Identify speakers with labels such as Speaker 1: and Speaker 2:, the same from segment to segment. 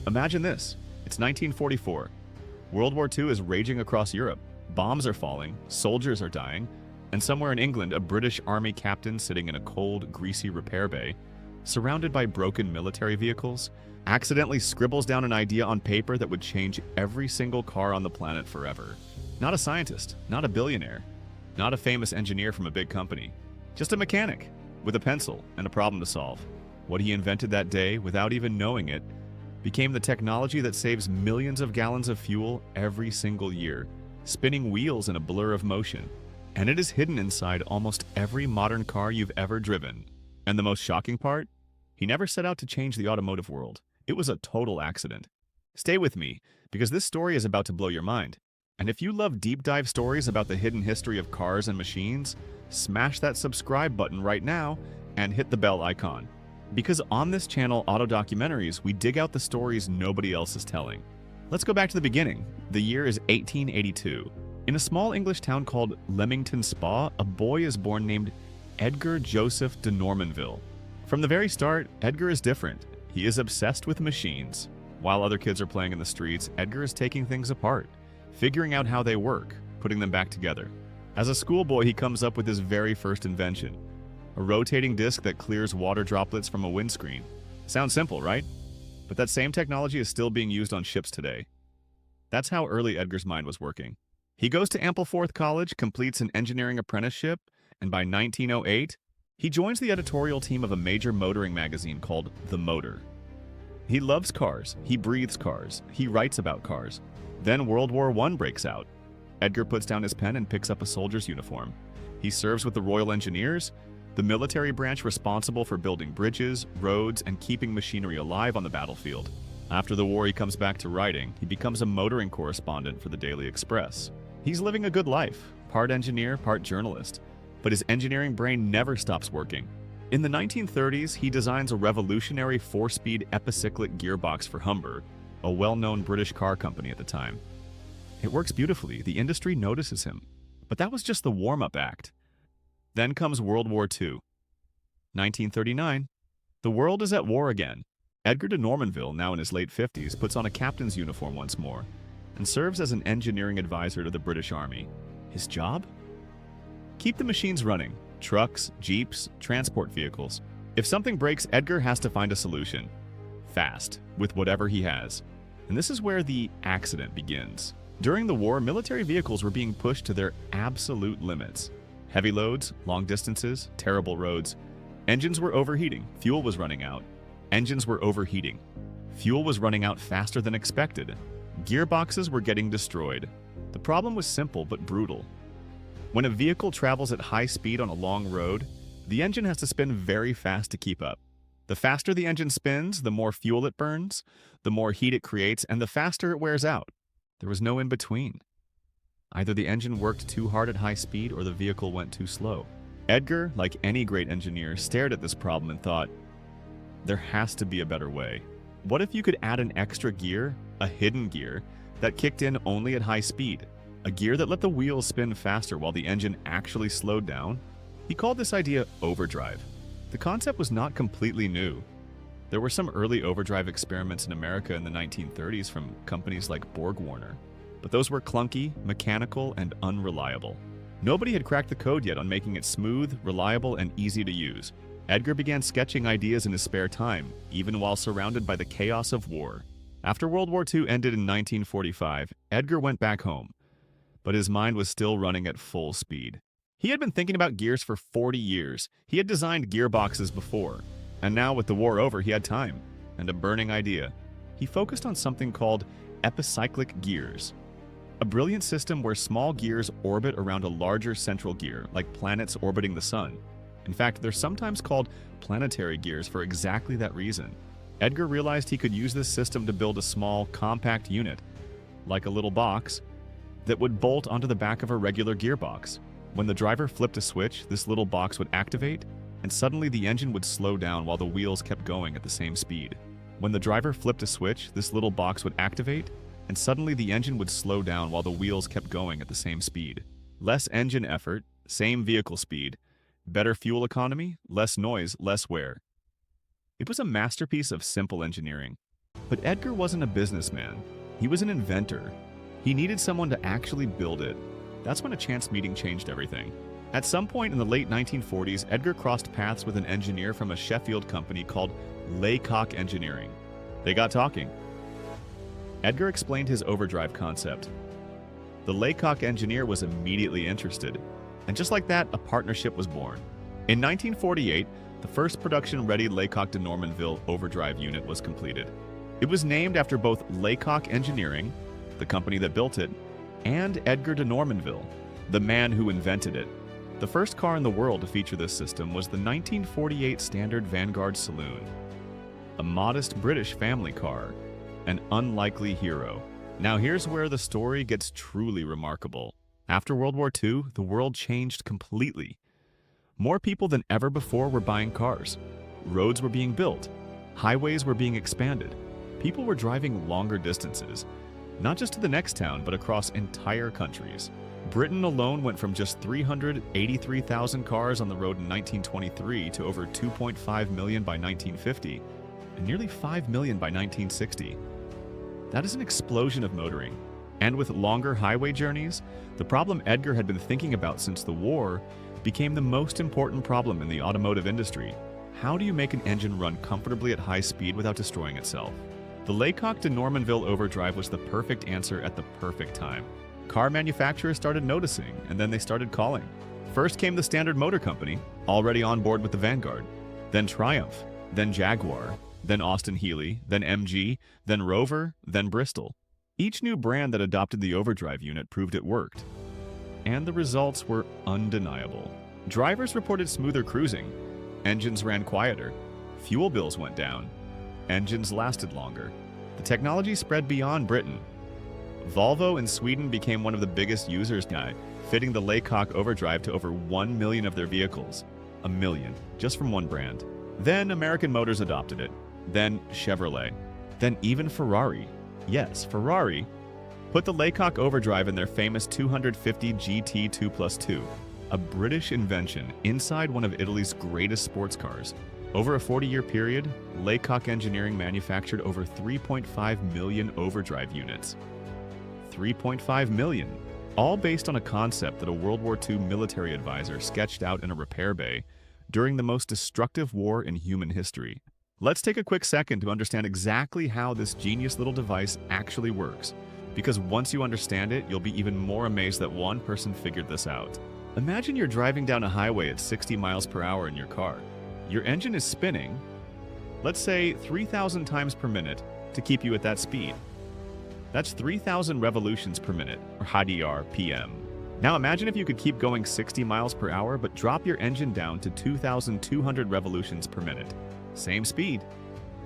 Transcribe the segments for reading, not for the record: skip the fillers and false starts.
Speaker 1: Imagine this. It's 1944. World War II is raging across Europe. Bombs are falling, soldiers are dying, and somewhere in England, a British army captain sitting in a cold, greasy repair bay, surrounded by broken military vehicles, accidentally scribbles down an idea on paper that would change every single car on the planet forever. Not a scientist, not a billionaire, not a famous engineer from a big company, just a mechanic with a pencil and a problem to solve. What he invented that day, without even knowing it, became the technology that saves millions of gallons of fuel every single year, spinning wheels in a blur of motion. And it is hidden inside almost every modern car you've ever driven. And the most shocking part? He never set out to change the automotive world. It was a total accident. Stay with me, because this story is about to blow your mind. And if you love deep dive stories about the hidden history of cars and machines, smash that subscribe button right now and hit the bell icon. Because on this channel, Auto Documentaries, we dig out the stories nobody else is telling. Let's go back to the beginning. The year is 1882. In a small English town called Leamington Spa, a boy is born named Edgar Joseph de Normanville. From the very start, Edgar is different. He is obsessed with machines. While other kids are playing in the streets, Edgar is taking things apart, figuring out how they work, putting them back together. As a schoolboy, he comes up with his very first invention, a rotating disc that clears water droplets from a windscreen. Sounds simple, right? But that same technology is still being used on ships today. That's how early Edgar's mind was working. He goes to Ampleforth College, completes an engineering apprenticeship, and by 1908, he joins the editorial team of a major motoring magazine called The Motor. He loves cars, he breathes cars, he writes about cars. Then World War I breaks out. Edgar puts down his pen and picks up a soldier's uniform. He serves with the Royal Engineers, the military branch responsible for building bridges, roads, and keeping machinery alive on the battlefield. After the war, he comes back to writing. He becomes a motoring correspondent for the Daily Express. He's living a good life, part engineer, part journalist, but his engineering brain never stops working. In the 1930s, he designs a revolutionary 4-speed epicyclic gearbox for Humber, a well-known British car company at the time. It works beautifully. The industry notices him. But that was just the warm-up act. Then comes World War II. 1939. The world is at war again. Edgar de Normanville, now in his late 50s, puts on a captain's uniform once more and serves as an engineering advisor to the British Army. His job? Keep the machines running. Trucks, jeeps, transport vehicles. If something breaks, Edgar has to find a solution. Fast, with whatever he has. And this is where the accident begins. During the war, military vehicles were being pushed to their absolute limits. Heavy loads, long distances, terrible roads. Engines were overheating. Fuel was running out. Engines were overheating. Fuel was running out faster than expected. Gearboxes were getting destroyed. The problem was simple but brutal. When a vehicle travels at high speed on a long road, the engine has to spin very fast to keep up. The faster the engine spins, the more fuel it burns, the more heat it creates, and the faster it wears out. There was no in between. Either the engine worked too hard at high speed or the vehicle went too slow. Edgar, like any great engineer, stared at this problem and thought, there has to be a better way. What if you could add an extra gear, a hidden gear, that kicked in only at high speed? A gear that let the wheels spin faster while the engine actually slowed down? He called this idea overdrive. The concept was not completely new. There were some early overdrive experiments in America in the 1930s from companies like Borg-Warner, but those were clunky, mechanical, and unreliable. Nobody had cracked the code yet on making it smooth, reliable, and easy to use. Edgar began sketching ideas in his spare time, even while surrounded by the chaos of war. After World War II ended in 1945, Edgar went back home, but his mind was still running at full speed. He had been thinking about gears for 40 years. He had designed gearboxes before, and now with the war over, he had time and a burning idea. He focused on something called epicyclic gears, a brilliant system where small gears orbit around a larger central gear, like planets orbiting the sun. In fact, they're sometimes called planetary gears for exactly that reason. Edgar realized he could use this system to build a small, compact unit, like a little box, that would bolt onto the back of a regular gearbox. When the driver flipped a switch, this little box would activate, and suddenly the engine would slow down while the wheels kept going at the same speed. When the driver flipped a switch, this little box would activate, and suddenly the engine would slow down while the wheels kept going at the same speed. Less engine effort, same vehicle speed, better fuel economy, less noise, less wear. It was a masterpiece of simple engineering. But Edgar wasn't a businessman. He was an inventor. He needed someone to actually build it. That's when a chance meeting changed everything. At some point in the late 1940s, Edgar crossed paths with an engineer from a Sheffield company called Laycock Engineering. They got talking. Edgar explained his overdrive concept. The Laycock engineer was immediately interested, and just like that, a partnership was born. In 1948, the first production-ready Laycock de Normanville overdrive unit was completed. It was named after both Laycock Engineering, the company that built it, and Edgar de Normanville, the man who invented it. The first car in the world to feature this system was the 1948 Standard Vanguard Saloon, a modest British family car, an unlikely hero. Now here's where the story gets truly remarkable. After World War II, the world changed completely. More people than ever before were buying cars. Roads were being built. Highways were being expanded. People were driving longer distances, not just to the next town, but across entire countries. Britain alone went from just 383,000 cars on the road in 1923 to over 2.5 million by 1950, and nearly 5 million by 1960. That is an explosion of motoring. And with longer highway journeys, the problem Edgar had been thinking about since the war became the most important problem in the automotive industry. How do you make an engine run comfortably at high speed without destroying itself? The Laycock de Normanville overdrive was the perfect answer at the perfect time. Car manufacturers started noticing, and then they started calling. First came the Standard Motor Company, already on board with the Vanguard, then Triumph, then Jaguar, then Austin Healey, then MG, then Rover, then Bristol. Each new brand that adopted the overdrive unit proved it worked. And the results were undeniable. Drivers reported smoother cruising, engines ran quieter, fuel bills went down, engines lasted longer. The technology spread beyond Britain. Volvo in Sweden became one of the biggest users now, fitting the Laycock overdrive to over 1 million of their vehicles. A million, just from one brand. Then American Motors adopted it. Then Chevrolet. Then even Ferrari. Yes, Ferrari put the Laycock overdrive in their famous 250 GT 2+2, a British invention inside one of Italy's greatest sports cars. Over a 40-year period, Laycock Engineering manufactured over 3.5 million overdrive units. 3.5 million, all based on a concept that a World War II military advisor sketched out in a repair bay during the most destructive war in human history. Let's take a quick second to understand exactly how this genius little device actually works, because once you understand it, you'll be even more amazed that one person figured this out. Imagine you're driving down a highway at 60 miles per hour in your car. Your engine is spinning, let's say 3,000 times per minute to keep you at that speed. That's 3,000 revolutions per minute, or HDR/PM. Now imagine if you could keep going 60 miles per hour, but drop your engine down to 2,200 revolutions per minute. Same speed,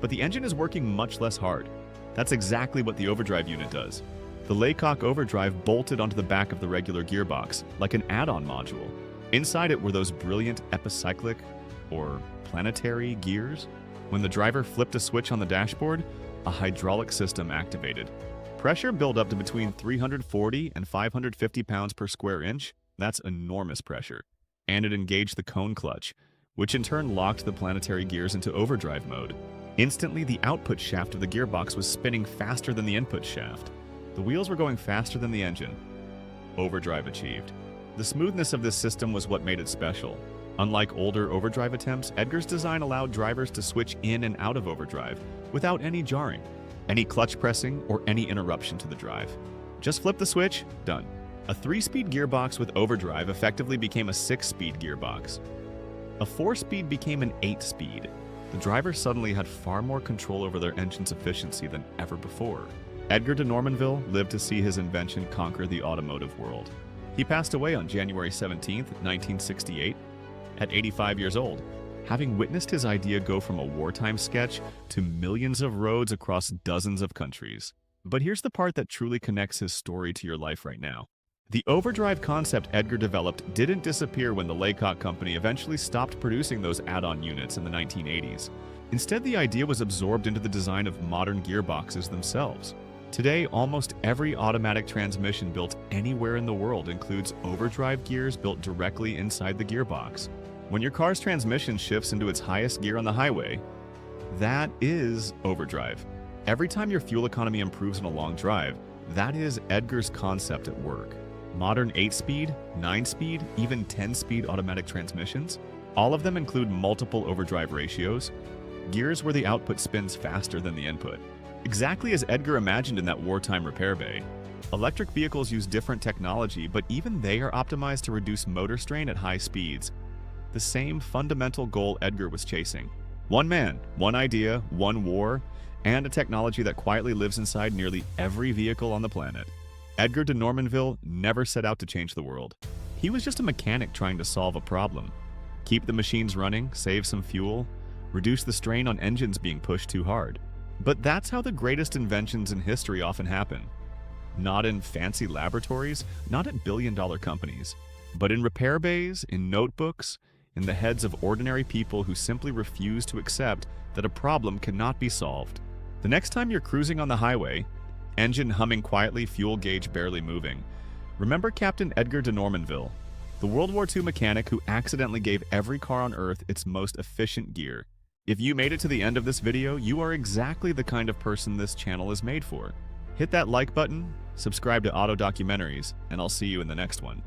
Speaker 1: but the engine is working much less hard. That's exactly what the overdrive unit does. The Laycock overdrive bolted onto the back of the regular gearbox, like an add-on module. Inside it were those brilliant epicyclic, or planetary, gears. When the driver flipped a switch on the dashboard, a hydraulic system activated. Pressure built up to between 340 and 550 pounds per square inch. That's enormous pressure. And it engaged the cone clutch, which in turn locked the planetary gears into overdrive mode. Instantly, the output shaft of the gearbox was spinning faster than the input shaft. The wheels were going faster than the engine. Overdrive achieved. The smoothness of this system was what made it special. Unlike older overdrive attempts, Edgar's design allowed drivers to switch in and out of overdrive without any jarring, any clutch pressing, or any interruption to the drive. Just flip the switch, done. A 3-speed gearbox with overdrive effectively became a 6-speed gearbox. A 4-speed became an 8-speed. The driver suddenly had far more control over their engine's efficiency than ever before. Edgar de Normanville lived to see his invention conquer the automotive world. He passed away on January 17, 1968, at 85 years old, having witnessed his idea go from a wartime sketch to millions of roads across dozens of countries. But here's the part that truly connects his story to your life right now. The overdrive concept Edgar developed didn't disappear when the Laycock company eventually stopped producing those add-on units in the 1980s. Instead, the idea was absorbed into the design of modern gearboxes themselves. Today, almost every automatic transmission built anywhere in the world includes overdrive gears built directly inside the gearbox. When your car's transmission shifts into its highest gear on the highway, that is overdrive. Every time your fuel economy improves on a long drive, that is Edgar's concept at work. Modern 8-speed, 9-speed, even 10-speed automatic transmissions, all of them include multiple overdrive ratios, gears where the output spins faster than the input. Exactly as Edgar imagined in that wartime repair bay. Electric vehicles use different technology, but even they are optimized to reduce motor strain at high speeds. The same fundamental goal Edgar was chasing. One man, one idea, one war, and a technology that quietly lives inside nearly every vehicle on the planet. Edgar de Normanville never set out to change the world. He was just a mechanic trying to solve a problem. Keep the machines running, save some fuel, reduce the strain on engines being pushed too hard. But that's how the greatest inventions in history often happen. Not in fancy laboratories, not at billion-dollar companies, but in repair bays, in notebooks, in the heads of ordinary people who simply refuse to accept that a problem cannot be solved. The next time you're cruising on the highway, engine humming quietly, fuel gauge barely moving, remember Captain Edgar de Normanville, the World War II mechanic who accidentally gave every car on Earth its most efficient gear. If you made it to the end of this video, you are exactly the kind of person this channel is made for. Hit that like button, subscribe to Auto Documentaries, and I'll see you in the next one.